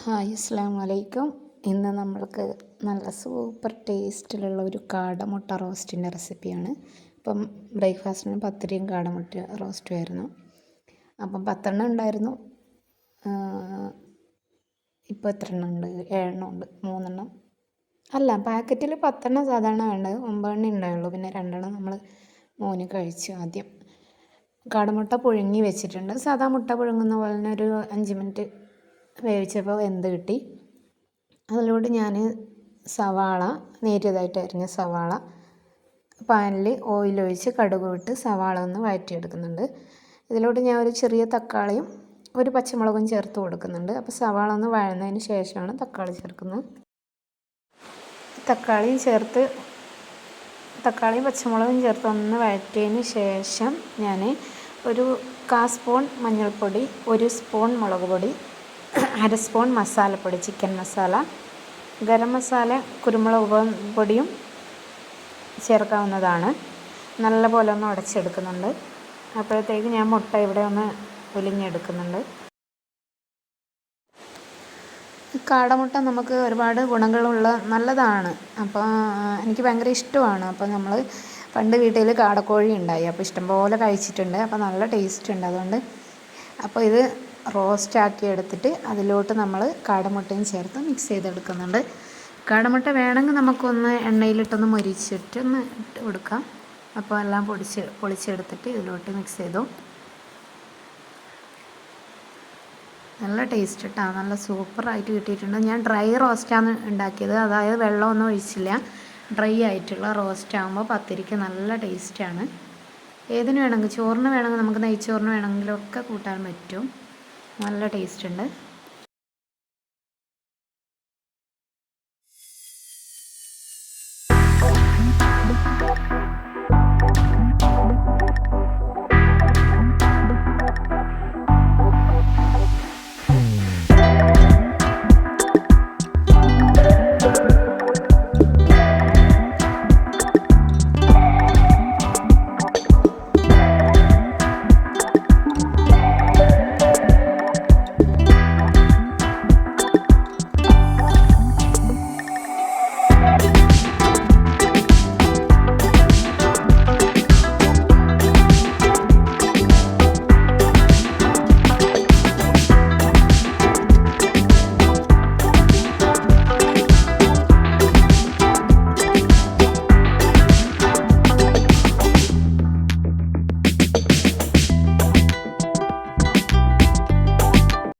Hi അസ്സലാമു അലൈക്കും. ഇന്ന് നമ്മൾക്ക് നല്ല സൂപ്പർ ടേസ്റ്റിലുള്ള ഒരു കാടമുട്ട റോസ്റ്റിൻ്റെ റെസിപ്പിയാണ്. അപ്പം ബ്രേക്ക്ഫാസ്റ്റിന് പത്തിരിയും കാടമുട്ട റോസ്റ്റും ആയിരുന്നു. അപ്പം 10 ഉണ്ടായിരുന്നു. ഇപ്പോൾ എത്ര എണ്ണം ഉണ്ട്? 7 ഉണ്ട്. 3 അല്ല, പാക്കറ്റിൽ 10 സാധാരണ വേണ്ടത്, 9 ഉണ്ടായുള്ളൂ. പിന്നെ 2 നമ്മൾ മോന് കഴിച്ചു. ആദ്യം കാടമുട്ട പുഴുങ്ങി വെച്ചിട്ടുണ്ട്. സാധാ മുട്ട പുഴുങ്ങുന്ന പോലെ തന്നെ ഒരു 5 മിനിറ്റ് വേവിച്ചപ്പോൾ വെന്ത് കിട്ടി. അതിലൂടെ ഞാൻ സവാള, നേരിയതായിട്ട് അരിഞ്ഞ സവാള പാനിൽ ഓയിലൊഴിച്ച് കടുക് വിട്ട് സവാള ഒന്ന് വഴറ്റിയെടുക്കുന്നുണ്ട്. ഇതിലൂടെ ഞാൻ ഒരു ചെറിയ തക്കാളിയും ഒരു പച്ചമുളകും ചേർത്ത് കൊടുക്കുന്നുണ്ട്. അപ്പോൾ സവാള ഒന്ന് വഴന്നതിന് ശേഷമാണ് തക്കാളി ചേർക്കുന്നത്. തക്കാളിയും പച്ചമുളകും ചേർത്ത് ഒന്ന് വഴറ്റിയതിന് ശേഷം ഞാൻ ഒരു 1/4 സ്പൂൺ മഞ്ഞൾപ്പൊടി, 1 സ്പൂൺ മുളക് പൊടി, 1/2 സ്പൂൺ മസാലപ്പൊടി, ചിക്കൻ മസാല, ഗരം മസാല, കുരുമുളക് പൊടിയും ചേർക്കാവുന്നതാണ്. നല്ലപോലെ ഒന്ന് ഉടച്ചെടുക്കുന്നുണ്ട്. അപ്പോഴത്തേക്ക് ഞാൻ മുട്ട ഇവിടെ ഒന്ന് പൊലിഞ്ഞെടുക്കുന്നുണ്ട്. കാടമുട്ട നമുക്ക് ഒരുപാട് ഗുണങ്ങളുള്ള നല്ലതാണ്. അപ്പോൾ എനിക്ക് ഭയങ്കര ഇഷ്ടമാണ്. അപ്പോൾ നമ്മൾ പണ്ട് വീട്ടിൽ കാടക്കോഴി ഉണ്ടായി. അപ്പോൾ ഇഷ്ടംപോലെ കഴിച്ചിട്ടുണ്ട്. അപ്പോൾ നല്ല ടേസ്റ്റ് ഉണ്ട്. അതുകൊണ്ട് അപ്പോൾ ഇത് റോസ്റ്റാക്കി എടുത്തിട്ട് അതിലോട്ട് നമ്മൾ കാടമുട്ടയും ചേർത്ത് മിക്സ് ചെയ്തെടുക്കുന്നുണ്ട്. കാടമുട്ട വേണമെങ്കിൽ നമുക്കൊന്ന് എണ്ണയിലിട്ടൊന്ന് മൊരിച്ചിട്ടൊന്ന് ഇട്ട് കൊടുക്കാം. അപ്പോൾ എല്ലാം പൊളിച്ചെടുത്തിട്ട് ഇതിലോട്ട് മിക്സ് ചെയ്തു. നല്ല ടേസ്റ്റ് കേട്ടോ, നല്ല സൂപ്പറായിട്ട് കിട്ടിയിട്ടുണ്ട്. ഞാൻ ഡ്രൈ റോസ്റ്റാണ് ഉണ്ടാക്കിയത്, അതായത് വെള്ളമൊന്നും ഒഴിച്ചില്ല. ഡ്രൈ ആയിട്ടുള്ള റോസ്റ്റ് ആകുമ്പോൾ പത്തിരിക്ക് നല്ല ടേസ്റ്റാണ്. ഏതിന് വേണമെങ്കിൽ, ചോറിന് വേണമെങ്കിൽ, നമുക്ക് നെയ്ച്ചോറിന് വേണമെങ്കിലൊക്കെ കൂട്ടാൻ പറ്റും. നല്ല ടേസ്റ്റ് ഉണ്ട്.